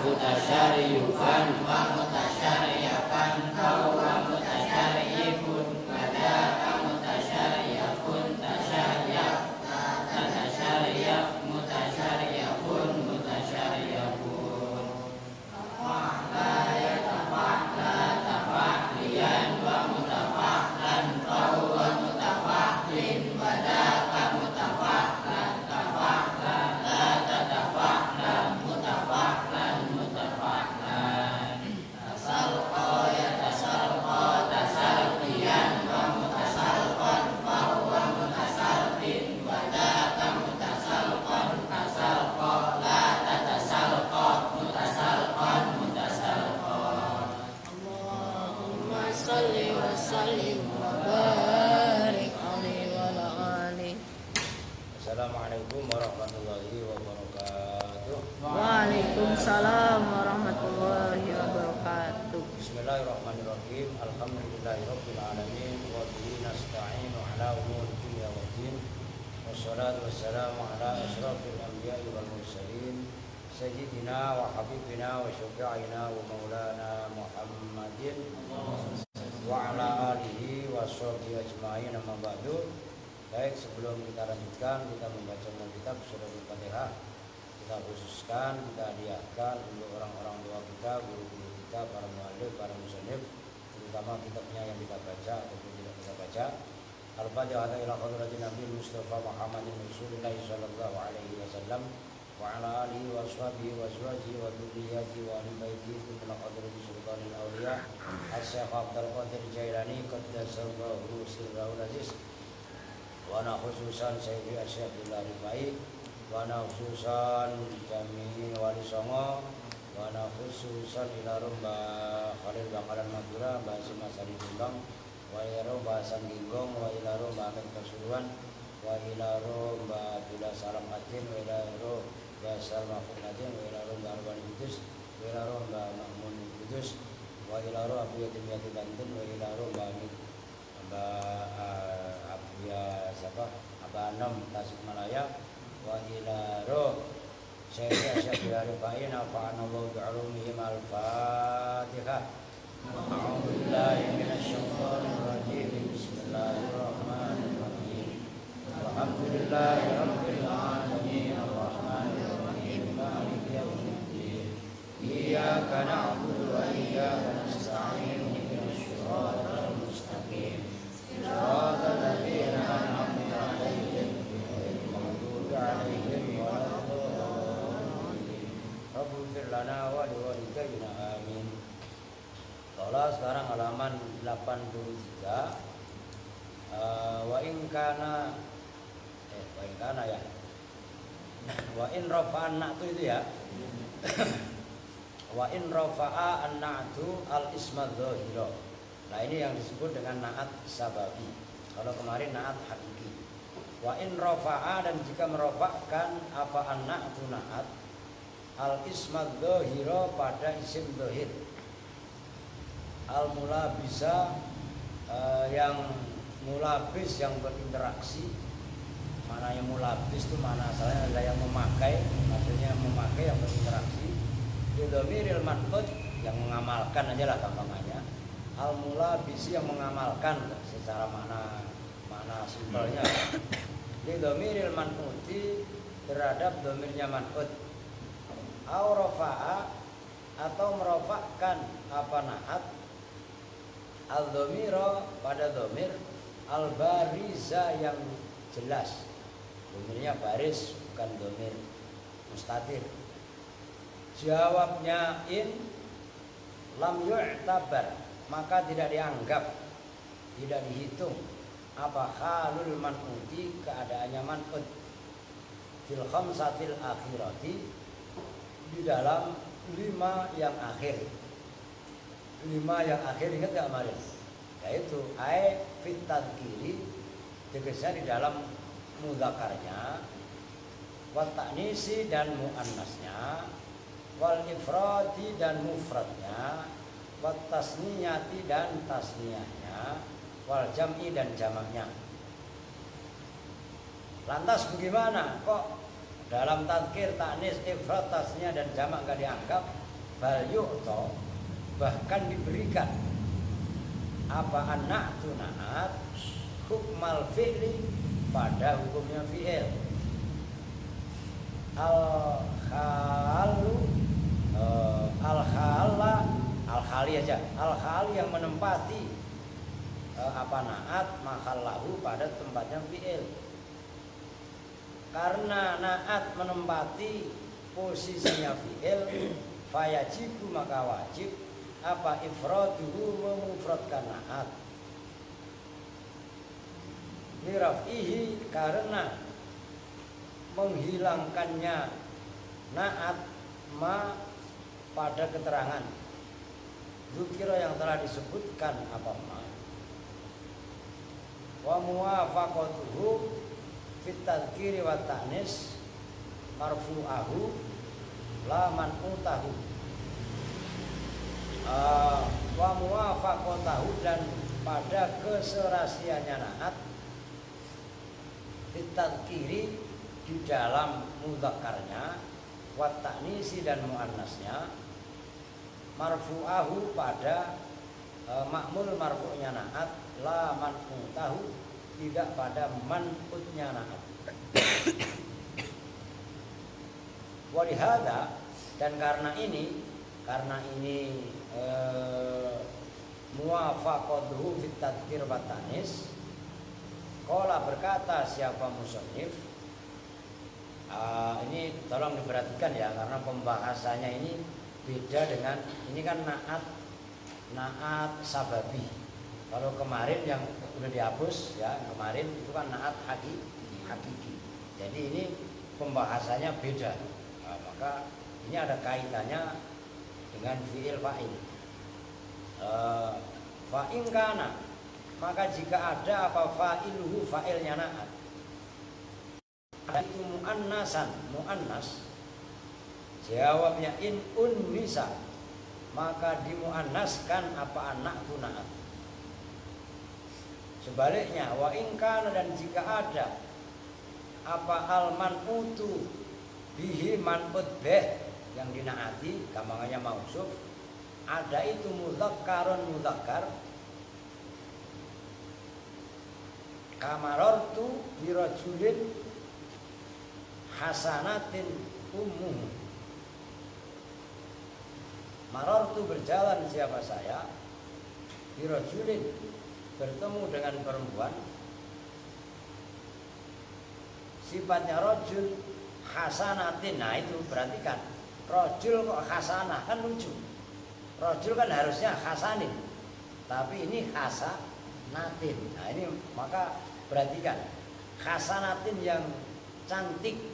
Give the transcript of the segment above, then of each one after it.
mutasyariyufan wa mutasyariyafan wa mutasyariyifun wadaka mutasyariyafun tasyariyaf tasyariyaf mutasyariyafun mutasyariyafun tafa'la yatafa'la tafa'liyan wa mutafa'lan wa mutafa'lin wadaka mutafa'lan tafa'lan la tatafa'lan mutafa'lan mutafa'lan tasalqa yatasalqa tasalqiyan wa mutasalqan wa mutasalqin wadaka mutasalqan tasalqa la tatasalqa mutasalqan mutasalqan Allahumma salli wa sallim wa barik alaihi wa ala alihi. Assalamualaikum warahmatullahi wabarakatuh. Waalaikumsalam warahmatullahi wabarakatuh. Bismillahirrahmanirrahim. Alhamdulillahirabbil alamin wa bihi nasta'inu ala umuri dunya waddin. Wassalatu wassalamu ala asyrafil anbiya'i wal mursalin sayyidina wa habibina wa syafi'ina wa maulana Muhammadin wa ala alihi wa sahbihi ajma'in amma ba'du. Baik, sebelum kita lanjutkan, kita membaca kitab surah Al-Fatihah. Kita khususkan, kita hadiahkan untuk orang-orang tua kita, guru-guru kita, para muallif, para musannif, terutama kitabnya yang kita baca ataupun tidak kita baca. Al-Fatihah ila hadratin Nabi Mustafa Muhammadin Rasulullah sallallahu alaihi wasallam wa ala alihi wa sahbihi wa azwajihi wa dzurriyyatihi wa ahli baitihi ila hadrati sultanil auliya Asy-Syaikh Abdul Qadir Jailani qaddasallahu sirrahul aziz. Wana khususan Sayyidi Asy-Syaikh Abdullah Rifai, wana khususan Jami Wali Songo, wana khususan ilarum Mbah Khalil Bakalan Madura, Mbah Simas Ali Timbang, wa ilarum Mbah Sanggingong, wa ilarum Mbah Ahmed Pasuruan, wa ilarum Mbah Abdullah Salam Adin, wa ilarum Mbah Salma Funatin, wa ilarum Mbah Arwani Kudus, wa ilarum Mbah Mahmun Kudus, wa ilarum Abu Yatim Yatim Banten, wa ilarum Mbah Hamid ya siapa Abanom Tasikmalaya wa ila roh Syekh Syekh Rifai nafa'anallahu bi'ulumihim al-Fatihah. A'udzu billahi minasyaitonir rajim. Bismillahirrahmanirrahim. Alhamdulillahi rabbil alamin arrahmanir rahim maliki yaumiddin. Iyyaka na'budu wa iyyaka nasta'in ihdinas siratal mustaqim. Shiratal ladzina an'amta 'alaihim ghairil maghdubi 'alaihim waladdallin. Rabbighfir lana wa liwalidayna amin. Kalau sekarang halaman 83. Wa in kana ya. Wa in rafa'an na'tu itu ya. Wa in rafa'a an-na'tu al-isma dzahira. Nah ini yang disebut dengan na'at sababi. Kalau kemarin na'at hakiki. Wa in rafa'a dan jika merofakkan apa an-na'tu na'at al-isma dzahira pada isim dzahir. Al-mula bisa yang mulabis yang berinteraksi. Mananya mulabis itu mana asalnya adalah yang memakai, maksudnya memakai yang berinteraksi. Bidhamiril manqud yang mengamalkan aja lah gampangannya. Al-mulabisi yang mengamalkan secara mana simpelnya. Bidhamiril manquti terhadap dhamirnya manqud. Au rafa'a atau merofakkan apa na'at al-dhamira pada dhamir al-bariza yang jelas. Dhamirnya baris bukan dhamir mustatir. Jawabnya in lam yu'tabar, maka tidak dianggap, tidak dihitung apa halul man'uti keadaannya man'ud fil khamsatil akhirati di dalam 5 yang akhir. 5 yang akhir ingat gak kemarin? Yaitu ai fit tadhkiri, tegasnya di dalam mudzakarnya, wa ta'nisi dan muannasnya, wal ifradi dan mufradnya, wa tasniyati dan tasniyahnya, wal jam'i dan jamaknya. Lantas bagaimana kok dalam tadhkir, ta'nis, ifrad, tasniyah dan jamak gak dianggap, bal yu'ta, bahkan diberikan apa anak tu naat hukmal fi'li pada hukumnya fi'il. Al-khali aja, al-khali yang menempati apa naat mahallahu pada tempatnya fi'il. Karena naat menempati posisinya fi'il, fayajibu maka wajib apa ifraduhu memufradkan naat. Liraf'ihi karena menghilangkannya naat ma pada keterangan dzukira yang telah disebutkan apa ma wa muwafaqatuhu fit tadhkiri wa ta'nis marfu'ahu la man'utahu wa muwafaqatahu dan pada keserasiannya naat fit tadhkiri di dalam mudzakarnya wa ta'nisi dan muannasnya marfu'ahu pada ma'mul marfu'nya naat la man'utahu tidak pada man'utnya naat. Walihada dan karena ini muwafaqatuhu fit tadhkir wa ta'nis qala berkata siapa musannif. Ini tolong diperhatikan ya, karena pembahasannya ini beda dengan ini kan naat sababi. Kalau kemarin yang udah dihapus ya, kemarin itu kan naat hakiki. Jadi ini pembahasannya beda. Maka ini ada kaitannya dengan fi'il fa'il. Fa'in kana, maka jika ada apa fa'iluhu fa'ilnya naat itu muannas jawabnya in unnisa maka dimuannaskan apa anak tu naat. Sebaliknya wa in kana dan jika ada apa al man'utu bihi man'ut bih yang dinaati gampangnya mausuf ada itu mudzakkarun mudzakkar kamarortu birajulin hasanatin ummuh. Marortu berjalan siapa saya birajulin bertemu dengan perempuan sifatnya rajul hasanatin. Nah itu perhatikan, rajul kok hasanah kan lucu. Rajul kan harusnya hasanin, tapi ini hasanatin. Nah ini maka perhatikan, hasanatin yang cantik.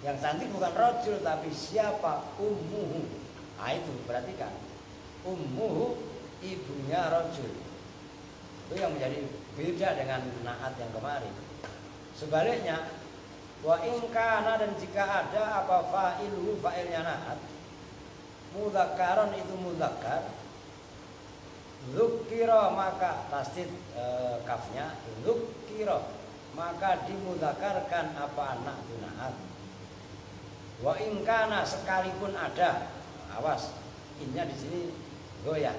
Yang cantik bukan rajul tapi siapa? Ummuhu. Nah itu perhatikan, ummuhu ibunya rajul. Itu yang menjadi beda dengan naat yang kemarin. Sebaliknya wa in kana dan jika ada apa fa'iluhu fa'ilnya naat mudzakkaron itu mudzakkar dzukira maka tasdid kafnya dzukira maka dimudzakarkan apa anak tu naat. Wa in kana sekalipun ada, awas innya di sini goyah.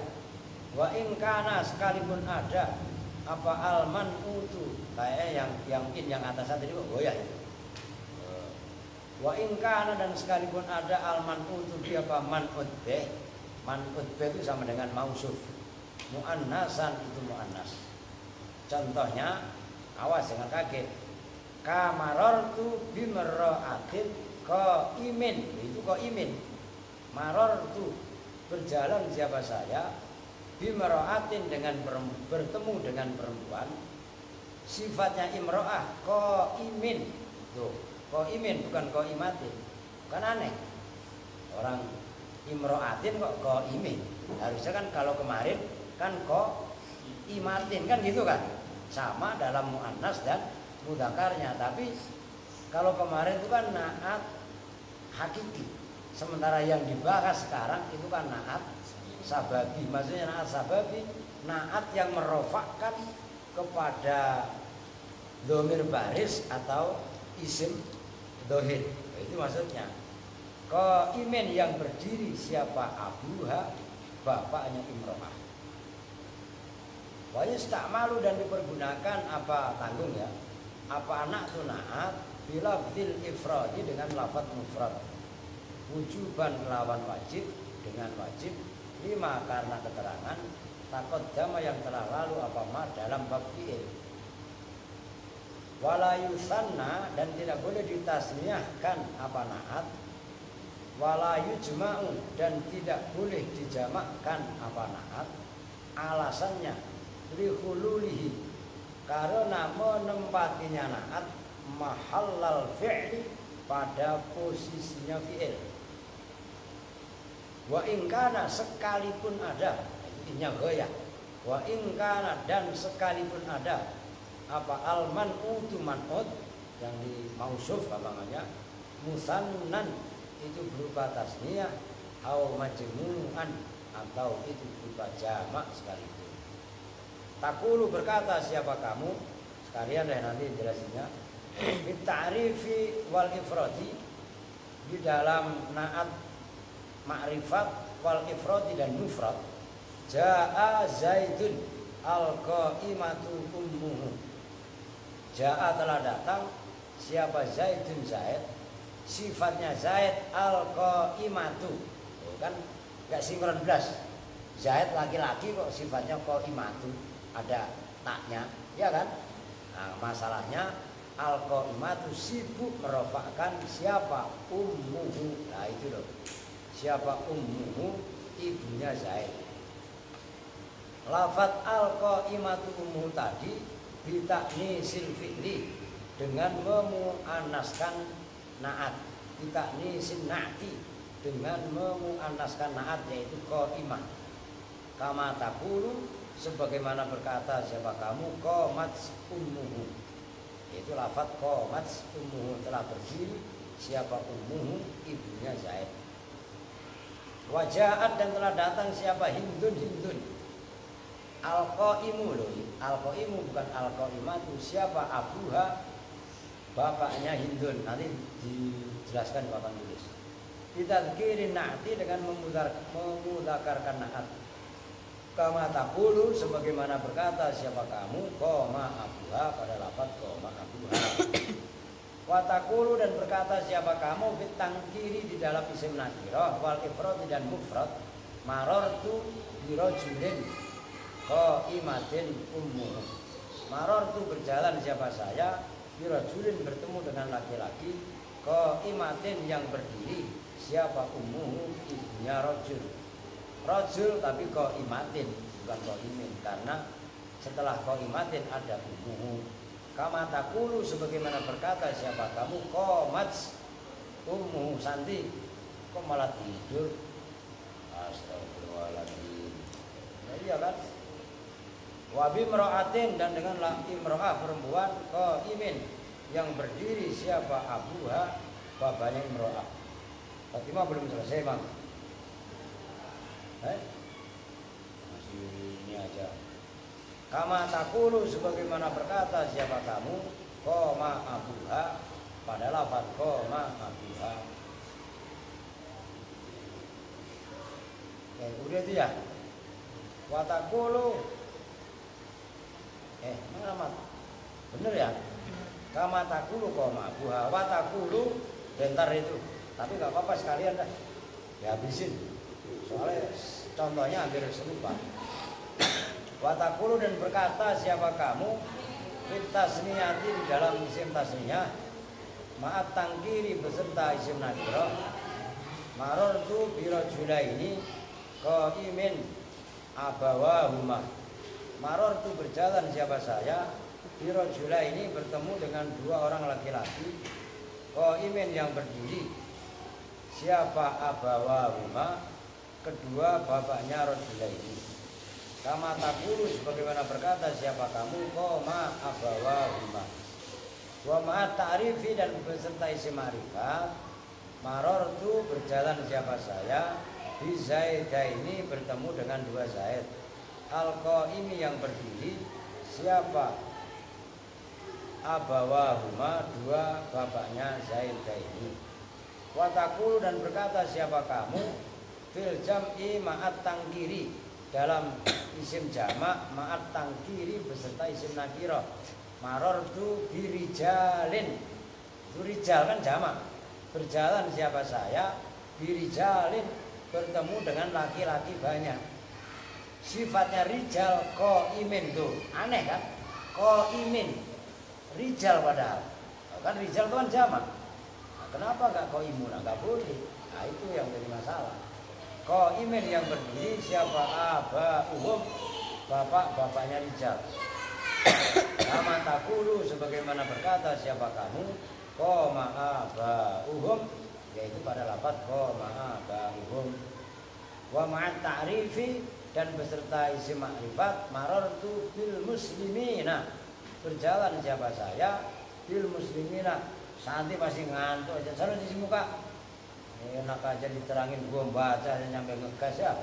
Wa in kana sekalipun ada apa alman utu kayak yang in yang atas tadi goyah itu. Wa in kana dan sekalipun ada alman utu dia apa man'ut bih. Man'ut bih itu sama dengan mausuf. Muannasan itu muannas. Contohnya awas jangan kaget. Kamarortu bimra'atin qaimin, itu qaimin. Marortu berjalan siapa saya bimra'atin dengan bertemu dengan perempuan sifatnya imro'ah qaimin. Tuh, qaimin bukan qaimatin. Kan aneh. Orang imro'atin kok qaimin. Harusnya kan kalau kemarin kan qaimatin kan gitu kan. Sama dalam muannas dan mudzakarnya, tapi kalau kemarin itu kan naat hakiki, sementara yang dibahas sekarang itu kan naat sababi. Maksudnya naat sababi, naat yang merofakkan kepada dhamir baris atau isim dohir. Itu maksudnya. Qaimin yang berdiri siapa abuha, bapaknya imro'ah. Wa yusta'malu dan dipergunakan apa tanggung ya, apa anak tu naat bila bil ifradi dengan lafaz mufrad, wujuban lawan wajib dengan wajib, lima karena keterangan taqaddama yang telah lalu apa ma dalam bab fi'il. Wala yusanna dan tidak boleh ditasniahkan apa naat, wala yujma'u dan tidak boleh dijamakkan apa naat. Alasannya lihululihi karena menempatinya naat mahallal fi'li pada posisinya fi'il. Wa ingkana sekalipun ada, intinya goyah. Wa ingkana dan sekalipun ada apa al-man'u tu man'ud yang di mausuf namanya musannan itu berupa tasniyah au majmu'an atau itu berupa jamak sekalipun. Takulu berkata siapa kamu, sekalian deh nanti jelasinnya. Bit ta'rifi wal ifradi di dalam naat ma'rifat wal ifradi dan mufrad. Ja'a Zaidun al-qa'imatu ummuhu. Ja'a telah datang siapa Zaidun Zaid, sifatnya Zaid al-qa'imatu. Kan enggak sinkron belas. Zaid laki-laki kok sifatnya qa'imatu, ada taknya, ya kan? Nah, masalahnya al-qa'imatu sibuk merofakkan siapa ummuhu. Nah itu loh. Siapa ummuhu, ibunya Zaid. Lafat al-qa'imatu ummuhu tadi bitaknisil fi'li dengan memuannaskan naat, bitaknisin na'ti dengan memuannaskan naat yaitu qa'imah. Kama taqulu sebagaimana berkata siapa kamu qamat ummuhu, yaitu lafaz qamat ummuhu telah berdiri siapa ummuhu, ibunya Zaid. Wajaat dan telah datang siapa Hindun, Hindun. Al-qaimu loh, al-qaimu bukan al-qaimatu, siapa abuha, bapaknya Hindun. Nanti dijelaskan di papan tulis. Ditadkirin na'ti dengan memudzakarkan na'at. Kama taqulu sebagaimana berkata siapa kamu qoma abuha pada lafaz qoma abuha. Wa taqulu dan berkata siapa kamu fit tangkiri di dalam isim nakirah wal ifrad dan mufrad marartu bi rajulin qaimatin ummuhu. Marartu berjalan siapa saya bi rajulin bertemu dengan laki-laki qaimatin yang berdiri siapa ummuhu, ibunya rajul. Rajul tapi qaimatin bukan qaimin karena setelah qaimatin ada ummuhu. Kama taqulu sebagaimana berkata siapa kamu qamat ummuhu. Santi kok malah tidur? Astagfirullahaladzim. Ya iya kan? Wa bimra'atin dan dengan imra'ah perempuan qaimin yang berdiri siapa abuha, bapaknya imra'ah. Fatimah belum selesai bang. Masih ini aja. Kama taqulu sebagaimana berkata siapa kamu qoma abuha pada lafaz qoma abuha. Udah itu ya. Wa taqulu mana bener ya? Kama taqulu qoma abuha wa taqulu bentar itu. Tapi enggak apa-apa sekalian dah. Dihabisin. Soalnya contohnya hampir serupa. Watakulu dan berkata siapa kamu fit tasniyati di dalam isim tasniyah ma'at tangkiri beserta isim nakirah marartu bi rajulaini qaimin abawahuma. Marartu berjalan siapa saya bi rajulaini bertemu dengan dua orang laki-laki qaimin yang berdiri siapa abawahuma, kedua bapaknya rajulaini. Kama taqulu sebagaimana berkata siapa kamu qoma abawahuma. Wa ma ta'rifi dan beserta isim ma'rifat marartu berjalan siapa saya bi Zaidaini bertemu dengan dua Zaid. Al-qaimi yang berdiri siapa abawahuma, dua bapaknya Zaidaini. Wa taqulu dan berkata siapa kamu fil jam'i ma'at tangkiri dalam isim jamak ma'at tangkiri beserta isim nakirah. Marortu birijalin. Itu rijal kan jamak. Berjalan siapa saya birijalin bertemu dengan laki-laki banyak. Sifatnya rijal qaimin tuh. Aneh kan? Qaimin. Rijal padahal. Kan rijal itu kan jamak. Nah, kenapa enggak qaimun? Enggak boleh. Nah, itu yang jadi masalah. Qaimin yang berdiri siapa aba'uhum bapak-bapaknya rijal. Kama taqulu sebagaimana berkata siapa kamu qama aba'uhum yaitu pada lafaz qama aba'uhum wa ma'at ta'rifi dan beserta isim ma'rifat marartu bil muslimina berjalan siapa saya bil muslimina santai masih ngantuk aja sana di muka enak aja diterangin gua baca aja nyampe ngegas ya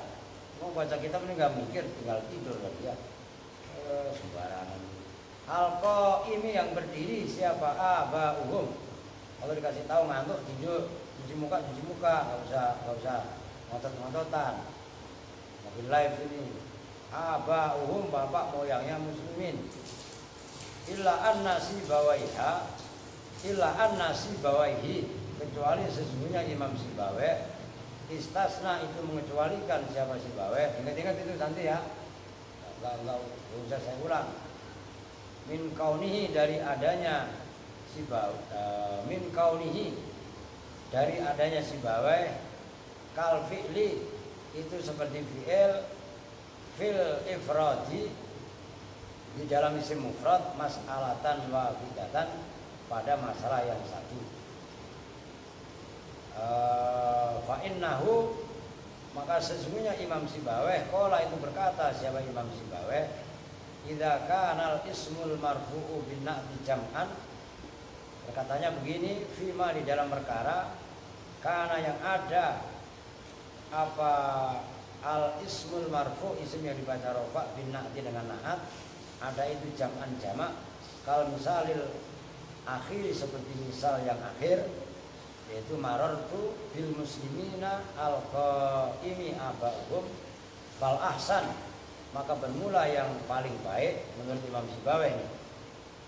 mau baca kitab ini nggak mikir tinggal tidur lagi ya sembarangan. Alqa ini yang berdiri siapa aba'uhum kalau dikasih tahu ngantuk tidur cuci muka nggak usah ngotot-ngototan lagi live ini aba'uhum bapak moyangnya muslimin illa an sibawaihi kecuali sesungguhnya Imam Sibawai istasna itu mengecualikan siapa Sibawai ingat-ingat itu nanti ya enggak usah saya ulang min kaunihi dari adanya min kaunihi dari adanya Sibawai kal fi'li itu seperti fil ifradi di dalam isim mufrad mas'alatan wa bidatan pada masalah yang satu fa innahu maka sesungguhnya Imam Sibawai qala itu berkata siapa Imam Sibawai idza kana al-ismul marfu'u bin na'ti jam'an berkatanya begini fima di dalam perkara karena yang ada apa al-ismul marfu' isim yang dibaca rafa bin na'ti dengan na'at ada itu jam'an jamak kal misalil akhir seperti misal yang akhir yaitu marartu bil muslimina al-qaimi aba'hum fal ahsan maka bermula yang paling baik menurut Imam Sibawai ini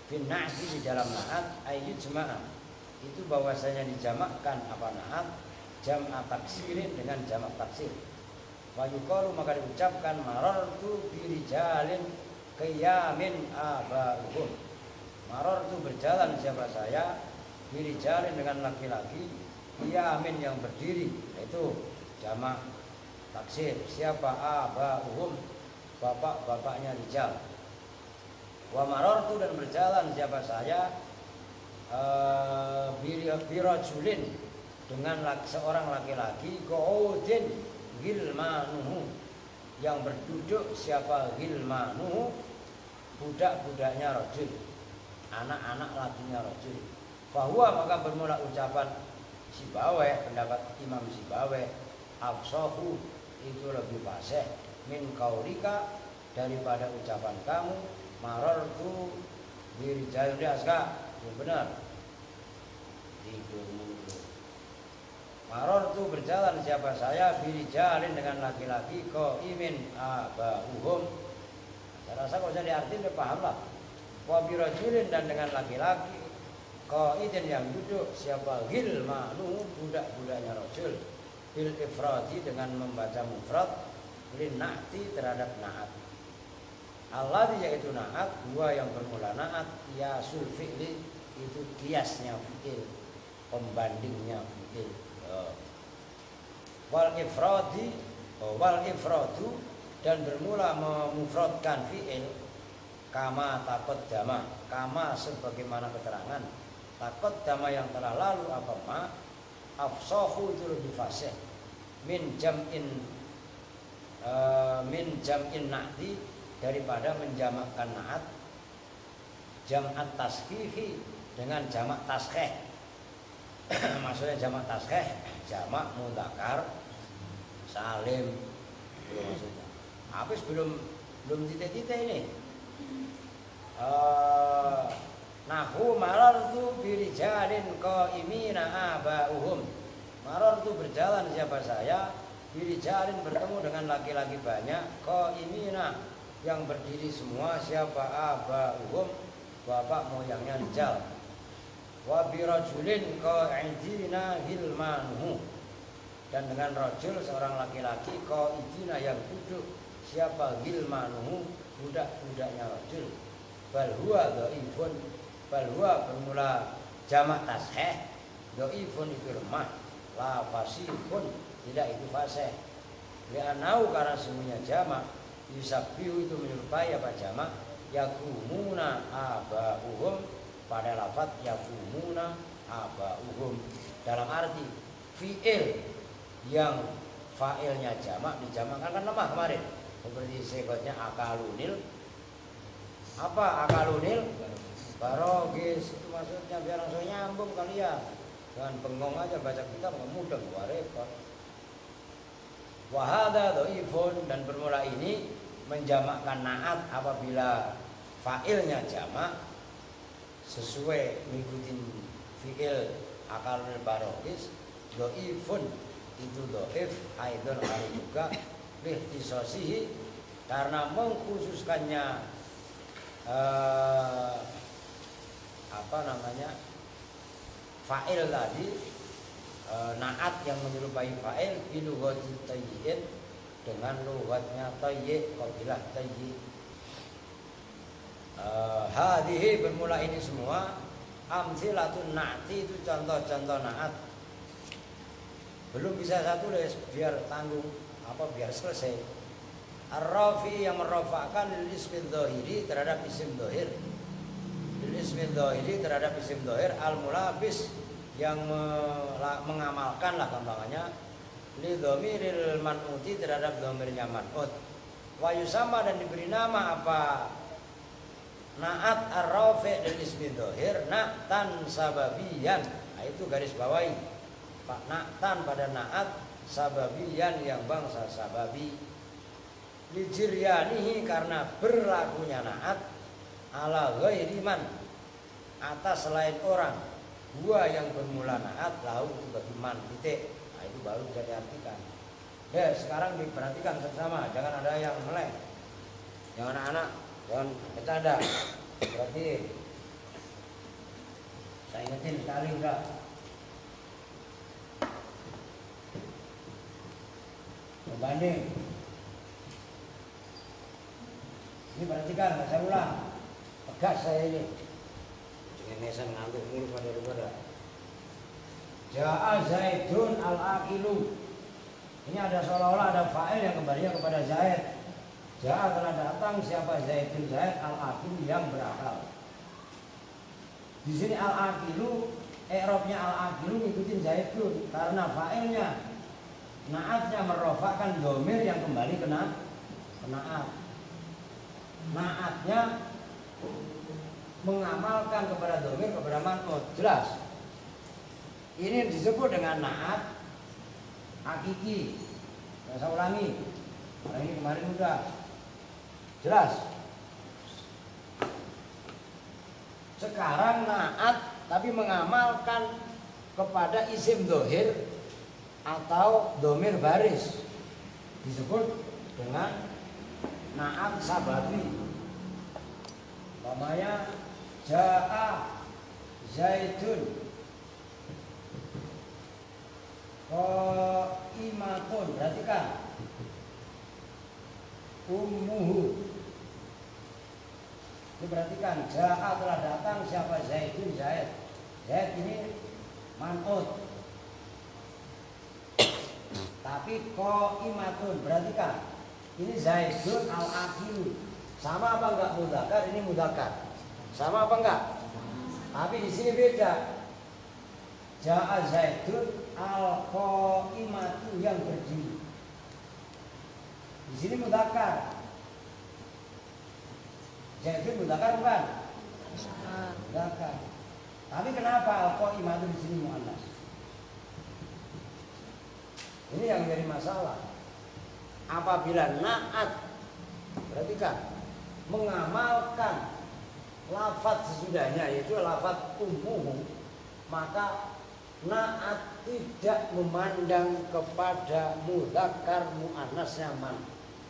fin na'ti di dalam na'at ayyud jama'a itu bahwasanya dijamakkan apa na'at jam'a taksirin dengan jamak taksir wa yuqalu maka diucapkan marartu birijalin qiyamin aba'hum marartu berjalan siapa saya birijalin dengan laki-laki qiyamin yang berdiri yaitu jamak taksir siapa aba'hum bapak-bapaknya rijal wa marartu dan berjalan siapa saya birajulin dengan seorang laki-laki qaudin gilmanuhu yang berduduk siapa gilmanuhu budak-budaknya rajul anak-anak lakinya rajul bahwa maka bermula ucapan Sibawai pendapat Imam Sibawai afsahu itu lebih fasih min kaulika daripada ucapan kamu marartu birijalin aska itu benar tidur mulu marartu berjalan siapa saya birijalin dengan laki-laki qaimin aba'uhum saya rasa kalau saya diartiin udah paham lah wa birajulin dan dengan laki-laki qaidin yang duduk siapa gilmanu budak-budaknya rajul bil ifradi dengan membaca mufrad lin na'ti terhadap na'at alladhi yaitu na'at dua yang bermula na'at qiyasul fi'li itu kiasnya fi'il pembandingnya fi'il wal ifradu dan bermula memufradkan fi'il kama taqaddama kama sebagaimana keterangan taqaddama yang telah lalu apa ma afsahu itu lebih fasih min jam'in na'ti daripada menjamakkan na'at jam'at tasqihi dengan jamak taskhih maksudnya jamak taskhih jamak mudzakkar salim itu maksudnya habis belum titik-titik ini nahu marartu birijalin qaimina aba'uhum Maror itu berjalan siapa saya, birijalin bertemu dengan laki-laki banyak, qaimina yang berdiri semua, siapa abauhum, bapak moyangnya rijal. Wa birajulin qa'idina hilmanuhu, dan dengan rajul seorang laki-laki qa'idina yang duduk, siapa hilmanuhu, budak-budaknya rajul. Bal huwa dhaifun, bal huwa bermula jamak tasheh, dhaifun itu lemah, la fasihun tidak itu fasih. Li'anau karena semuanya jamak, yusabbihu itu menyerupai apa jamak, yakumuna abauhum, pada lafaz yakumuna abauhum, dalam arti fi'il yang fa'ilnya jamak dijamakkan kan lemah kemarin, seperti sebatnya akalunil. Apa akalunil? Barogis, itu maksudnya biar langsung nyambung kalian. Jangan bengong aja baca kitab nggak mudah, wah repot. Wahada dhaifun, dan bermula ini menjamakkan naat apabila fa'ilnya jamak sesuai mengikuti fi'il akalunil barogis. Dhaifun itu dhaif aidon hari juga lihtisosihi, karena mengkhususkannya fa'il tadi, naat yang menyerupai fa'il bilughati tayyin, dengan lughatnya tayyi, qabilah tayyi. Hadhihi bermula ini semua amtsilatun na'ti, itu contoh-contoh naat. Belum bisa satu tulis biar tanggung biar selesai. Ar-rafi yang merofakkan lil ismil dhahiri terhadap isim dhahir, lil ismil dhahiri terhadap isim dhahir, al-mulabis yang mengamalkan lah gampangannya, li dhamiril man'uti terhadap dhamirnya man'ut. Wa yusama, dan diberi nama apa naat ar-rafi lil ismil dhahir na'tan sababiyan. Nah, itu garis bawahi Pak, na'tan pada naat sababiyan yang bangsa sababi, lijiryanihi karena berlakunya naat, ala ghairi man atas selain orang, gua yang bermula naat, lahu itu bagi man titik. Nah, itu baru bisa diartikan. Ya, sekarang diperhatikan bersama, jangan ada yang meleng, yang anak-anak jangan bercanda. Berarti saya ingetin sekali udah. Banding. Ini perhatikan, nggak saya ulang. Tegas saya ini. Cengenesan ngantuk mulu pada daripada. Ja'a Zaidun al-aqilu. Ini ada seolah-olah ada fa'il yang kembalinya kepada Zaid. Ja'a telah datang siapa Zaidun, Zaid al-aqilu yang berakal. Di sini al-aqilu, i'rabnya al-aqilu ngikutin Zaidun karena fa'ilnya naatnya merofakkan domir yang kembali ke naat. Naatnya mengamalkan kepada domir, kepada man'ut. Jelas. Ini disebut dengan naat hakiki. Saya ulangi. Nah, ini kemarin udah jelas. Sekarang naat tapi mengamalkan kepada isim dohir atau domir baris, disebut dengan naat sababi. Namanya Ja'a Zaidun qa'imatun, perhatikan, ummuhu. Ini perhatikan, Ja'a telah datang siapa Zaidun, Zaid. Zaid ini man'ut, tapi qa'imatun, perhatikan, ini Zaidun al-aqilu. Sama apa enggak mudzakkar? Ini mudzakkar. Sama apa enggak? Tapi di sini beda. Ja'a Zaidun al-qa'imatu yang berdiri. Di sini mudzakkar. Zaidun mudzakkar bukan? Mudzakkar. Tapi kenapa al-qa'imatu di sini muannas? Ini yang jadi masalah. Apabila naat, perhatikan, mengamalkan lafaz sesudahnya, yaitu lafaz ummuhu, maka Naat tidak memandang kepada mudzakkar muannasnya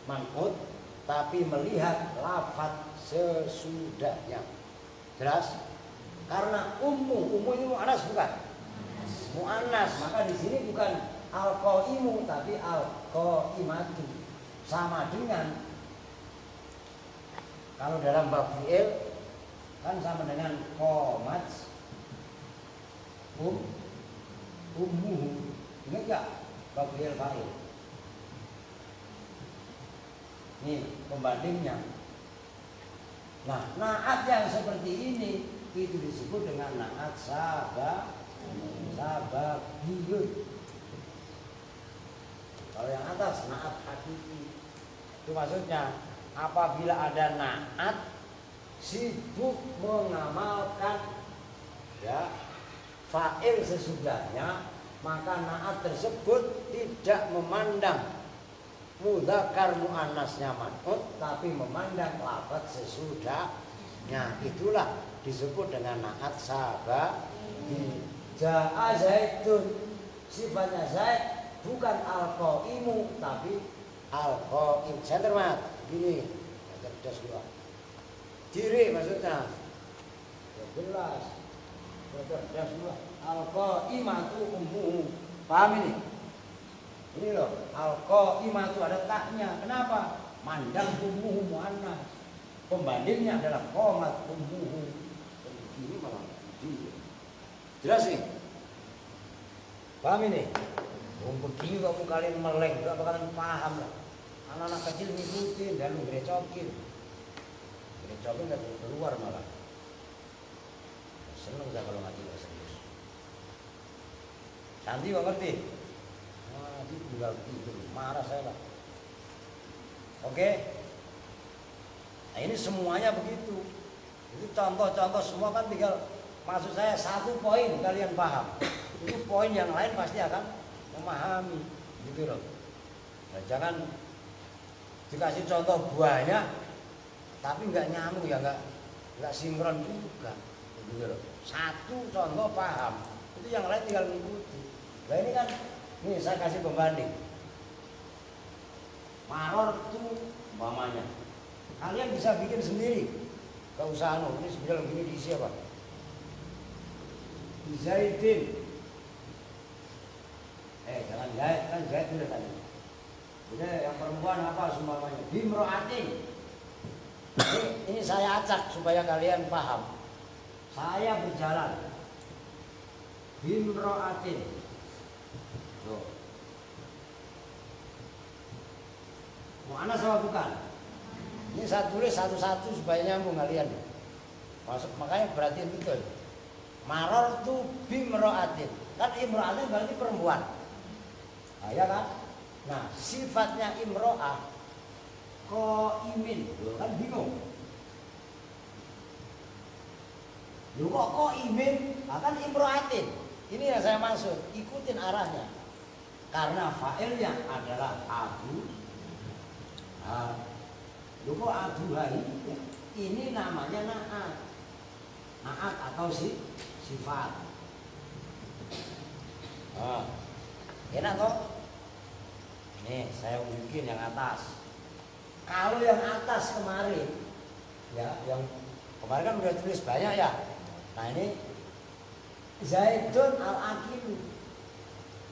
man'ut, tapi melihat lafaz sesudahnya. Jelas? Karena ummu ini muannas bukan? Muannas, maka di sini bukan al-qaimu tapi al-qaimatu. Sama dengan kalau dalam bab fi'il kan sama dengan qamat ummuhu. Ingat gak bab fi'il fa'il? Nih pembandingnya. Nah, naat yang seperti ini itu disebut dengan naat sababiyun. Kalau yang atas naat hakiki. Itu maksudnya apabila ada naat sibuk mengamalkan ya fa'il sesudahnya, maka naat tersebut tidak memandang mudzakkar muannasnya man'ut, tapi memandang lafaz sesudahnya. Itulah disebut dengan naat sababi. Ja'a Zaidun, sifatnya Zaid bukan al-qaimu tapi al-qaim. Saya termat gini, cerdas dua. Diri maksudnya. Jelas. Cerdas dua. Al-qaimatu ummuhu. Paham ini? Ini loh, al-qaimatu ada taknya. Kenapa? Mandang ummuhu muannas. Pembandingnya adalah qamat ummuhu. Ini malah dia. Jelas nih? Paham ini? Begini kamu kalian meleng, gak bakalan paham lah. Anak-anak kecil ngikutin dan lu grecokin. Grecokin gak keluar malah. Seneng gak kalau ngaji gak serius. Santi gak ngerti? Ngaji tinggal tidur, marah saya lah. Oke? Nah ini semuanya begitu. Itu contoh-contoh semua kan tinggal, maksud saya satu poin kalian paham. Itu poin yang lain pasti akan memahami, gitu loh. Nah, jangan dikasih contoh banyak, tapi nggak nyambung ya, nggak sinkron juga, gitu loh. Satu contoh paham, itu yang lain tinggal mengikuti. Nah ini kan, nih saya kasih pembanding. Maror tuh umpamanya, kalian bisa bikin sendiri. Gak usah ini sebenarnya begini diisi apa? Zaidin. Jangan Zaid, kan Zaid udah tadi. Udah yang perempuan apa semuanya? Bimro'atin. Ini saya acak supaya kalian paham. Saya berjalan. Bimro'atin. Tuh. Mana sama bukan? Ini saya tulis satu-satu supaya nyambung kalian. Makanya perhatiin betul. Maror tu bimro'atin. Kan imro'atin berarti perempuan. Nah, ya kan? Nah, sifatnya imro'ah qaimin. Kan bingung. Lu kok qaimin? Nah, kan imro'atin. Ini yang saya maksud. Ikutin arahnya. Karena fa'ilnya adalah abu. Nah, lu kok aduhai? Ini namanya naat. Naat atau sifat. Nah, enak toh? Nih saya unjukin yang atas. Kalau yang atas kemarin, ya yang kemarin kan udah tulis banyak ya. Nah ini Zaidun al-akilu.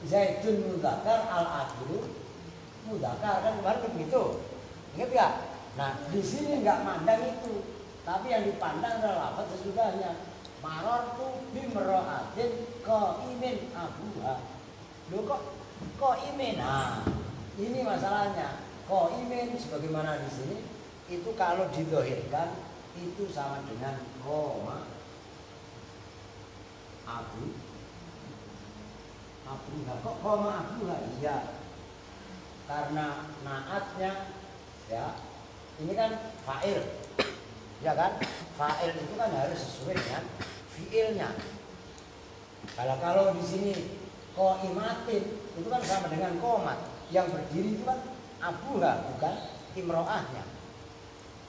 Zaidun mudzakkar al-akilu mudzakkar, kan kemarin begitu. Ingat gak? Nah di sini nggak mandang itu, tapi yang dipandang adalah lafaz sesudahnya. Marortu bimro'atin qaimin abuha. Loh kok imin? Nah, ini masalahnya. Qaimin sebagaimana di sini itu kalau didohirkan itu sama dengan koma abuha. Kok koma abuha? Iya. Karena naatnya ya, ini kan fa'il. Ya kan? Fa'il itu kan harus sesuai dengan fi'ilnya. Kalau di sini qaimatin itu kan sama dengan qomat. Yang berdiri itu kan abuha, bukan imro'ahnya.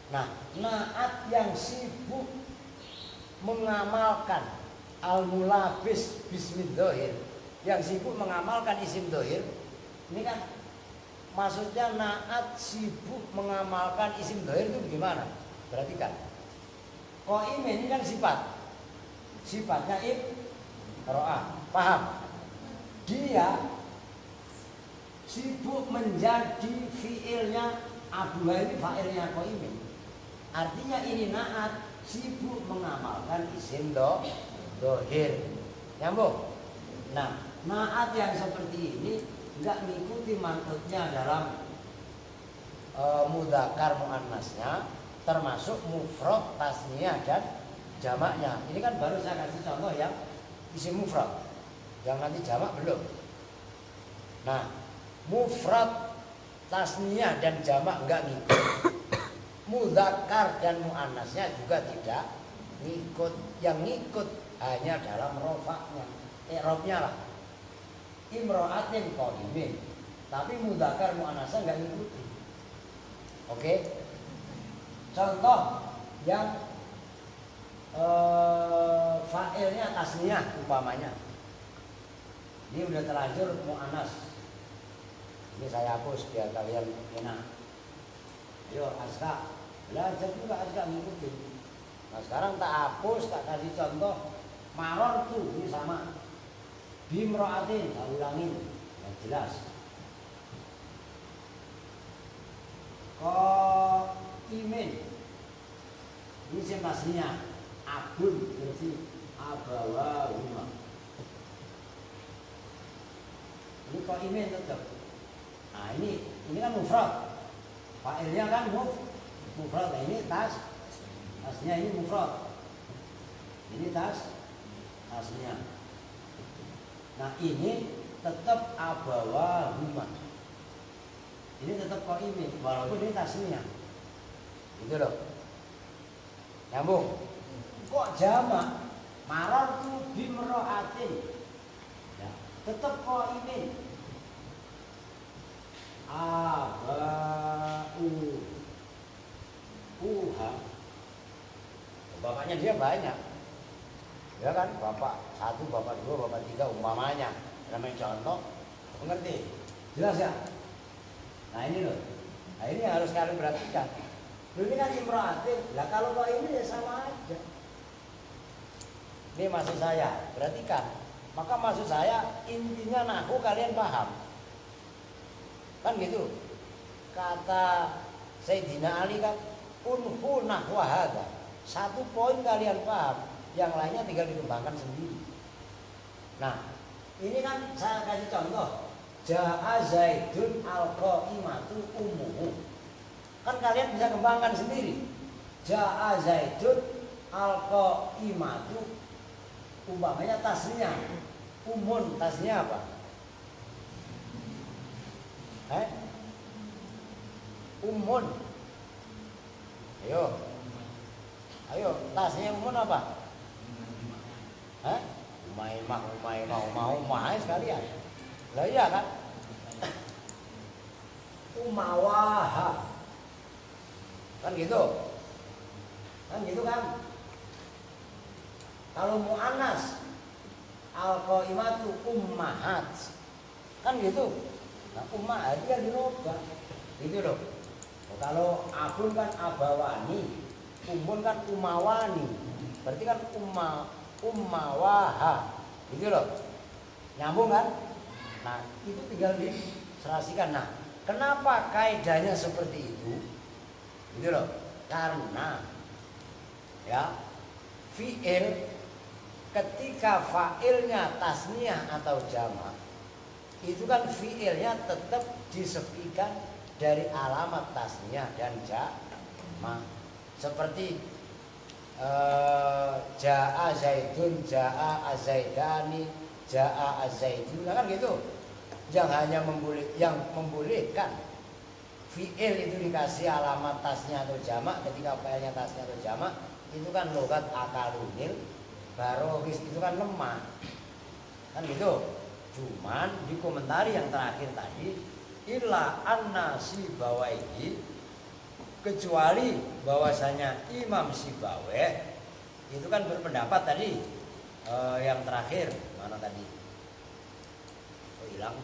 Nah, naat yang sibuk mengamalkan al-mulabis bismid dohir, yang sibuk mengamalkan isim dohir. Ini kan maksudnya naat sibuk mengamalkan isim dohir itu bagaimana? Perhatikan. Qaimin ini kan sifatnya ro'a, paham? Dia sibuk menjadi fiilnya Abu ini fa'ilnya qaimin. Artinya ini naat sibuk mengamalkan isim dohir. Nyambung? Nah, naat yang seperti ini enggak mengikuti maksudnya dalam mudzakkar muannasnya, termasuk mufrad, tasniyah dan jamaknya. Ini kan baru saya kasih contoh yang isim mufrad. Yang nanti jamak belum. Nah, mufrad, tasniyah dan jamak enggak ngikut. Mudzakkar dan muannasnya juga tidak ngikut. Yang ngikut hanya dalam rofaknya, i'rabnya lah. Imra'atin qaimin. Tapi mudzakkar muannasnya enggak ngikuti. Oke? Contoh yang fa'ilnya tasniyah umpamanya. Ini udah terlanjur muannas. Ini saya hapus biar kalian enak. Ayo Aska, belajar juga Aska ngikutin. Nah sekarang tak hapus, tak kasih contoh. Maror tuh ini sama. Bimro'atin, tak ulangin, yang jelas. Qaimin, ini sempasnya. Abun berarti abawahuma. Ini qaimin tetap. Nah ini kan mufrad. Fa'ilnya kan mufrad. Nah, ini tasnya ini mufrad. Ini tasnya. Nah ini tetap abawahuma. Ini tetap qaimin walaupun ini tasnya. Gitu loh. Nyambung. Kok jamak? Marartu bimra'atin. Ya, tetap qaimin. Uha. Bapaknya dia banyak. Ya kan, bapak 1, bapak 2, bapak 3 umpamanya. Namanya contoh, mengerti? Jelas ya? Nah ini loh. Nah ini harus kalian perhatikan. Ini kan imra'atin. Lah kalau qaimin ya sama aja. Ini maksud saya, perhatikan. Maka maksud saya intinya nahwu kalian paham. Kan gitu. Kata Sayyidina Ali kan unhu nahwa hadza. 1 poin kalian paham, yang lainnya tinggal dikembangkan sendiri. Nah, ini kan saya kasih contoh. Ja'a Zaidun al-qaimatu ummuhu. Kan kalian bisa kembangkan sendiri. Ja'a Zaidun al-qaimatu, umpamanya tasnya. Umun tasnya apa? Umun. Ayo, tasnya umun apa? Umaimah sekalian. Lah iya kan? Umawaha. Kan gitu. Kan gitu kan? Kalau mu'annas al-qaimatu ummahat. Kan gitu. Nah, ummahat dia dirubah. Gitu loh. Kalau abun kan abawani, umun kan umawani. Berarti kan ummawaha. Gitu loh. Nyambung kan? Nah, itu tinggal diserasikan. Nah, kenapa kaidahnya seperti itu? Gitu loh. Karena ya, fi'il ketika fa'ilnya tasniyah atau jamak, itu kan fi'ilnya tetap disepikan dari alamat tasniyah dan jamak. Seperti ja'a zaidun, ja'a azaidani, ja'a azaidun, kan gitu. Yang membolehkan fi'il itu dikasih alamat tasnya atau jamak ketika fa'ilnya tasnya atau jamak, itu kan logat akalunil barogis, itu kan lemah. Kan gitu. Cuman di komentari yang terakhir tadi, illa anna Sibawaihi, kecuali bahwasanya Imam Sibawai itu kan berpendapat tadi yang terakhir mana tadi? Oh hilang.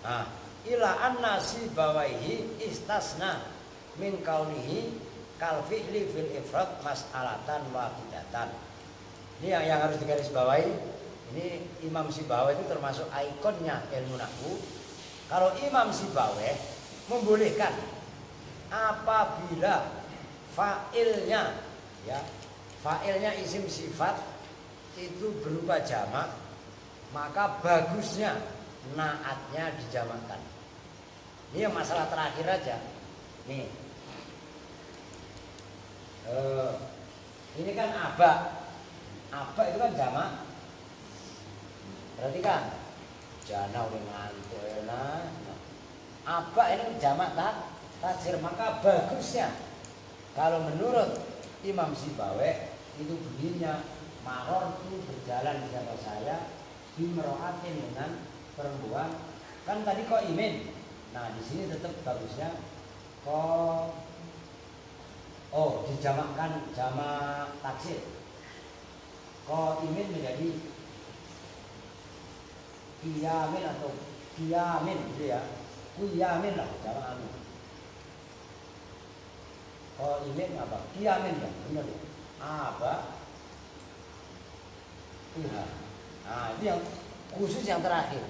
Nah, ila anna sibawaihi istasna min kaunihi kal fi'li fil ifrad mas'alatan wahidatan. Ini yang harus digarisbawahi. Ini Imam Sibawai itu termasuk ikonnya ilmu nahwu. Kalau Imam Sibawai membolehkan apabila fa'ilnya ya, fa'ilnya isim sifat itu berupa jamak, maka bagusnya naatnya dijamakkan. Ini yang masalah terakhir aja. Nih, ini kan aba itu kan jamak. Berarti kan jana udah ngantuk enak. Aba ini jamak taksir, maka bagusnya kalau menurut Imam Sibawai itu bunyinya marortu berjalan di hadapan saya bimroatin dengan perempuan. Kan tadi kok imin. Nah di sini tetap bagusnya kok dijamakkan jamak taksir. Kok imin menjadi kiyamin atau kiyamin gitu ya. Kiyamin lah jamak anu. Kok imin apa? Kiyamin ya, benar ya. Apa? Tuhan. Nah itu yang khusus yang terakhir.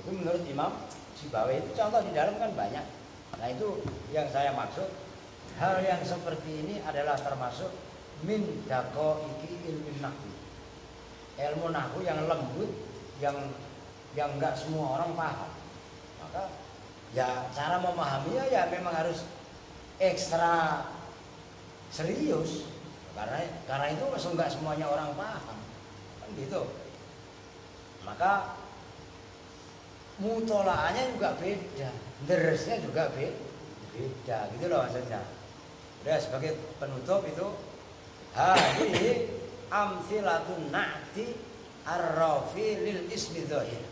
Itu menurut Imam Sibawai itu contoh di dalam kan banyak. Nah itu yang saya maksud. Hal yang seperti ini adalah termasuk min daqaiqi ilmu nahwu. Ilmu nahwu yang lembut, yang enggak semua orang paham. Maka ya cara memahaminya ya memang harus ekstra serius. Karena itu enggak semuanya orang paham. Kan gitu. Maka mutolaannya juga beda, deresnya juga beda gitu loh maksudnya. Udah sebagai penutup itu hadhihi amtsilatun na'ti ar-rafi lil ismi dzahir.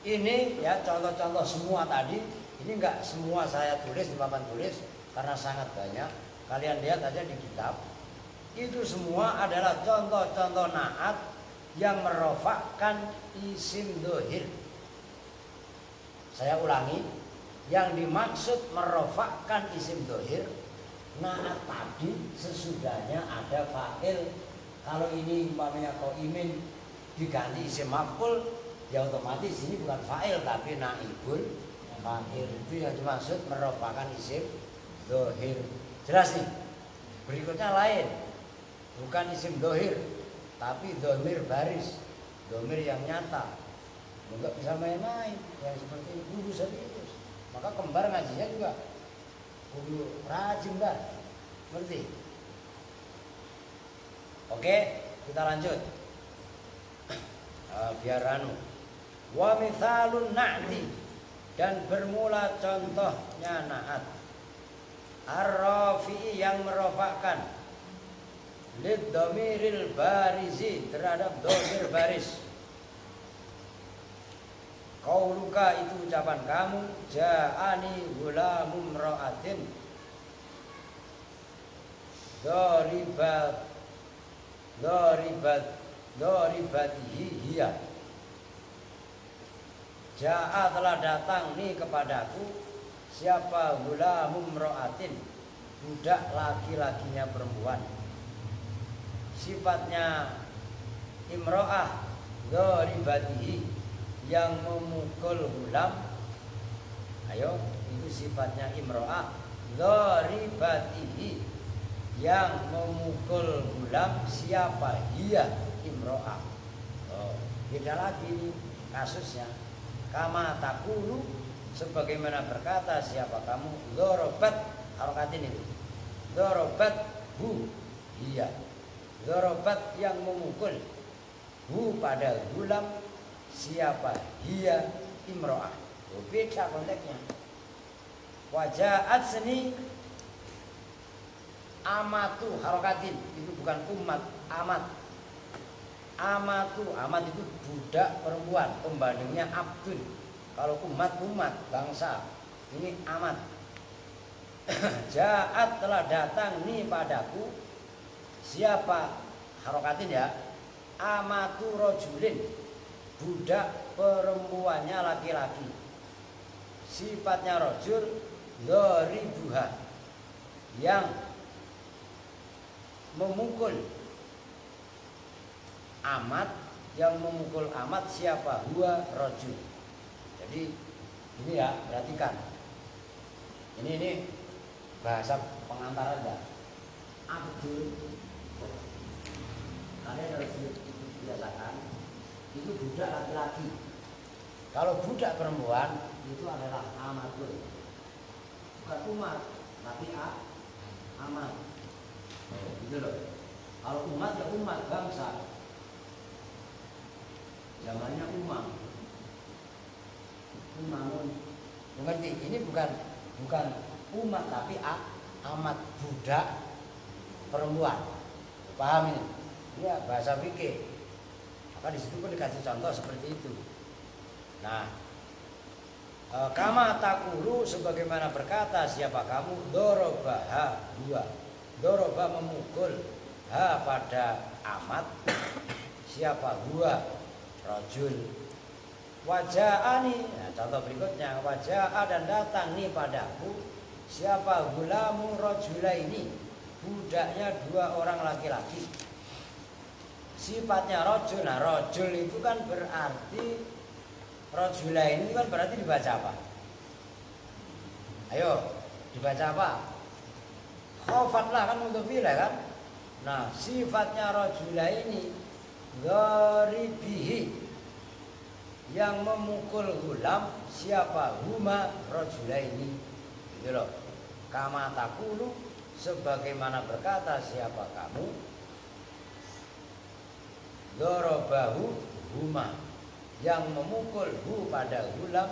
Ini ya contoh-contoh semua tadi, ini enggak semua saya tulis di papan tulis karena sangat banyak. Kalian lihat aja di kitab. Itu semua adalah contoh-contoh na'at yang merofakkan isim dzahir. Saya ulangi, yang dimaksud merofakkan isim dzahir naat tadi sesudahnya ada fa'il. Kalau ini umpamanya qaimin diganti isim maf'ul, ya otomatis ini bukan fa'il tapi naibul fa'il. Itu yang dimaksud merofakkan isim dzahir. Jelas nih. Berikutnya lain, bukan isim dzahir tapi dhamir baris, dhamir yang nyata. Enggak bisa main-main yang seperti itu, kudu serius. Maka kembar ngajinya juga kudu rajin dah. Ngerti? Oke, kita lanjut. Biar anu. Wa mithalun na'ti, dan bermula contohnya na'at. Ar-rafi'i yang merofakkan lid dhamiril barizi, terhadap dhamir baris. Qauluka itu ucapan kamu, ja'ani gulamum ra'atin doribatihi hiya. Ja'a telah datang nih kepadaku siapa gulamum ra'atin, budak laki-lakinya perempuan. Sifatnya imro'ah doribatihi, yang memukul gulam. Ayo, itu sifatnya imro'ah doribatihi, yang memukul gulam. Siapa? Hiya imro'ah. Beda lagi nih kasusnya. Kama takulu, sebagaimana berkata siapa kamu, dorobat, harokatin itu, dorobat hu hiya, dorobat yang memukul hu pada gulam. Siapa? Hiya imro'ah. Beda konteksnya. Wajahat seni amatu harokatin, itu bukan umat, amat. Amatu, amat itu budak perempuan, pembandingnya abdun. Kalau umat bangsa, ini amat. Ja'at telah datang nih padaku siapa, harokatin ya, amatu rajulin, budak perempuannya laki-laki. Sifatnya rajul dharibuha, yang memukul amat, yang memukul amat siapa? Huwa rajul. Jadi ini ya, perhatikan. Ini bahasa pengantar Anda. Abdul, kalian harus biasakan, itu budak laki-laki. Kalau budak perempuan itu adalah amatul, bukan umat, tapi amat. Gitu loh. Kalau umat ya umat bangsa, zamannya umam. Umamun, mengerti? Ini bukan umat tapi amat, budak perempuan. Paham ini? Ya, bahasa fikih. Maka di situ pun dikasih contoh seperti itu. Nah, kama takulu, sebagaimana berkata siapa kamu, dorobaha huwa, doroba memukul ha pada amat, siapa huwa rajul. Waja'ani, nah, contoh berikutnya, waja'a dan datang nih padaku siapa gulamu rajula ini, budaknya dua orang laki-laki. Sifatnya rajul. Nah, rajul itu kan berarti, rajula ini kan berarti dibaca apa? Ayo, dibaca apa? Khofatlah kan untuk fi'il kan? Nah, sifatnya rajula ini dharibihi, yang memukul gulam siapa? Huma rajula ini. Gitu loh. Kama takulu, sebagaimana berkata siapa kamu, dorobahu huma, yang memukul hu pada gulam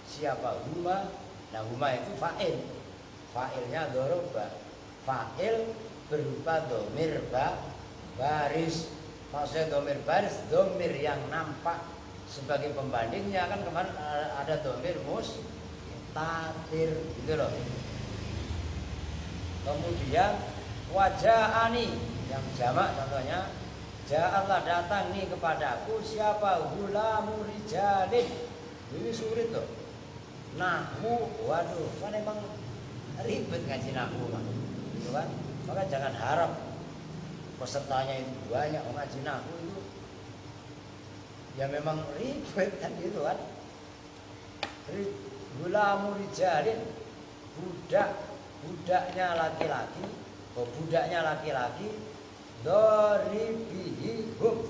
siapa? Huma. Nah, huma itu fa'il, fa'ilnya doroba. Fa'il berupa domir baris. Maksudnya domir baris, domir yang nampak. Sebagai pembandingnya kan kemarin ada domir mustatir, gitu loh. Kemudian waja'ani, yang jamak contohnya, ja'allah datang nih kepadaku siapa? Gulamu rijalin. Ini sulit loh. Nahwu, waduh, kan emang ribet ngaji nahwu kan, gitu kan. Maka jangan harap pesertanya itu banyak. Ngaji nahwu itu ya memang ribet kan, gitu kan. Gulamu rijalin, budaknya laki-laki, budaknya laki-laki, dharibihi hum,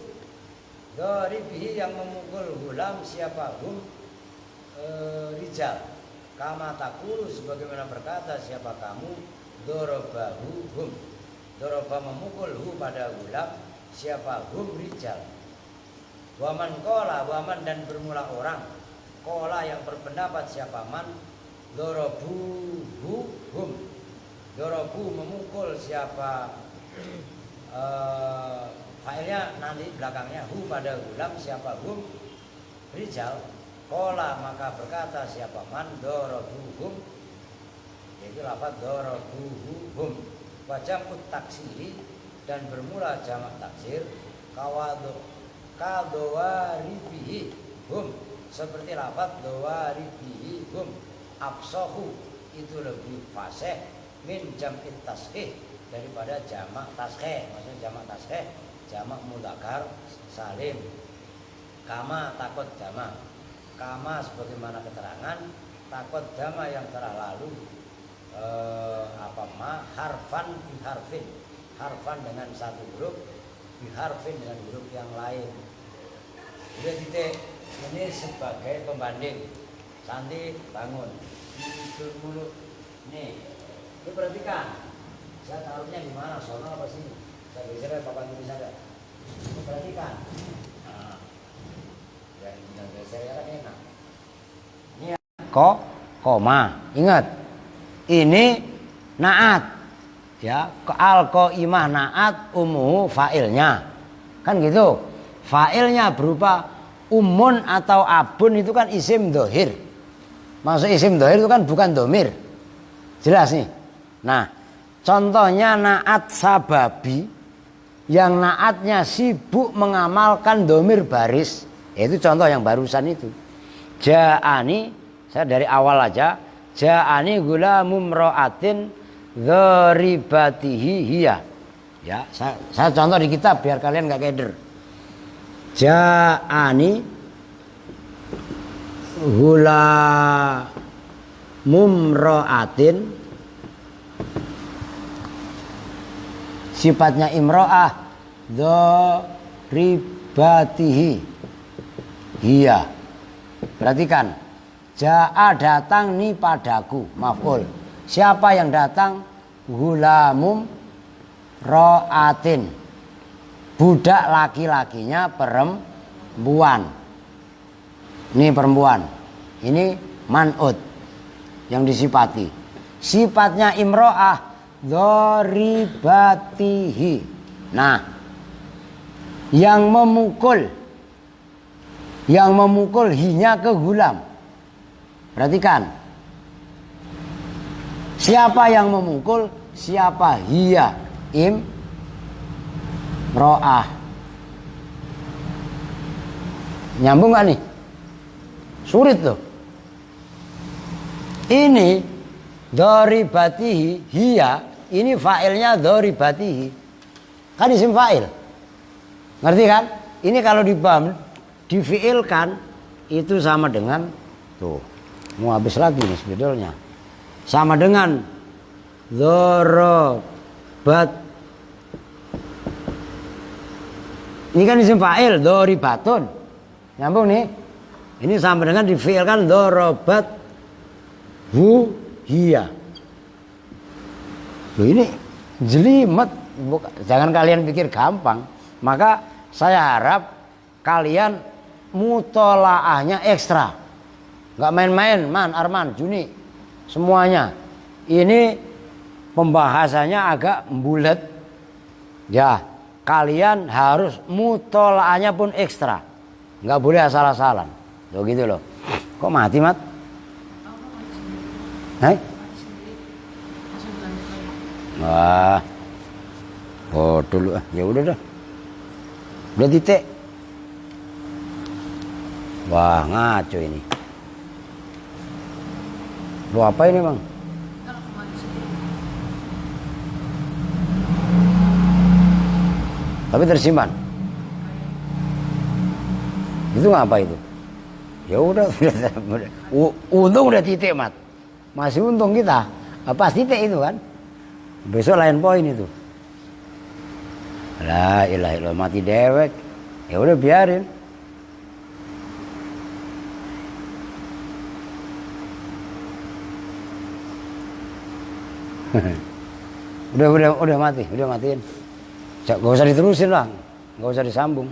dharibihi yang memukul gulam siapa? Hum rijal. Kama takulu, sebagaimana berkata siapa kamu, dorobahu hum, doroba memukul hu pada gulam siapa? Hum rijal. Waman kola, waman dan bermula orang, kola yang berpendapat siapa? Man, dorobu hum, dorobu memukul siapa? Failnya nanti belakangnya hu pada gulam siapa? Hum rijal. Kola maka berkata siapa? Man, dorobu hum, yaitu lafaz dorobu hum. Wajamut taksiri, dan bermula jamak taksir kadowaribihi hum, seperti lafaz dowaribihi hum. Afsahu, itu lebih fasih min jam'it tasghih, daripada jamak tasghih. Maksudnya jamak tasghih jamak mudzakkar salim. Kama takut jamak, kama sebagaimana keterangan, takut dama yang telah lalu, harfan biharfin, harfan dengan satu huruf, biharfin dengan huruf yang lain. Udah titik. Ini sebagai pembanding. Santi bangun, tidur dulu. Nih, ini perhatikan. Saya taruhnya di mana? Sono apa sini? Saya geser papan tulis saja. Ini perhatikan. Nah, yang geser ya kan enak. Ini koma. Ingat, ini naat. Ya, al-qaimah naat, umuhu fa'ilnya. Kan gitu. Fa'ilnya berupa umun atau abun, itu kan isim dohir. Maksud isim dohir itu kan bukan domir. Jelas nih. Nah, contohnya naat sababi, yang naatnya sibuk mengamalkan domir baris. Itu contoh yang barusan itu. Ja'ani, saya dari awal aja. Ja'ani gulamum ro'atin dzaribatihi hiya. Ya, saya contoh di kitab biar kalian gak keder. Ja'ani gulamum ro'atin, sifatnya imro'ah, dzaribatihi hiya. Perhatikan, ja'a datang ni padaku, maf'ul. Siapa yang datang? Gulamum ro'atin, budak laki-lakinya perempuan. Ini perempuan, ini man'ud yang disifati. Sifatnya imro'ah, dzaribatihi. Nah, yang memukul hinya ke gulam. Perhatikan, siapa yang memukul? Siapa? Hiya, imro'ah. Nyambung gak nih? Sulit loh. Ini dzaribatihi hiya, ini fa'ilnya dzaribatihi. Kan isim fa'il. Ngerti kan? Ini kalau difi'ilkan itu sama dengan tuh. Mau habis lagi nih sebetulnya. Sama dengan dzarabat. Ini kan isim fa'il, dzaribatun. Nyambung nih. Ini sama dengan difi'ilkan dzarabat hu hiya. Loh, ini jelimet. Jangan kalian pikir gampang. Maka saya harap kalian mutolaahnya ekstra. Gak main-main, Man, Arman, Juni, semuanya. Ini pembahasannya agak bulat. Ya, kalian harus mutolaahnya pun ekstra. Gak boleh asal-asalan. Loh gitu loh. Kok mati, Mat? Hai? Wah. Oh, dulu ya udah dah. Udah titik. Wah, ngaco ini. Lu apa ini, Bang? Tapi tersimpan. Itu ngapa itu? Ya udah, untung udah titik, Mat. Masih untung kita. Pas titik itu kan. Besok lain poin itu. La ilaha illallah, mati dewek. Ya udah biarin. udah mati, udah matiin. Gak usah diterusin lah, gak usah disambung.